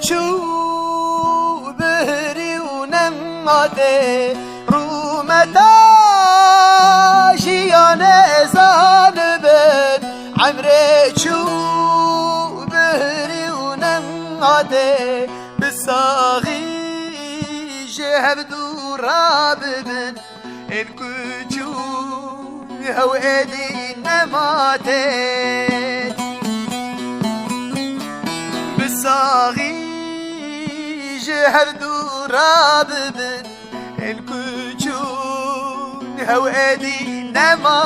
چو بهری و نماده رومتا جیان ازان بد عمره چو بهری و نماده بساغی جهب دورا ببن الكجو هو ايدي نماده بساغي جهر دورا ببن الكجون هو ايدي نماده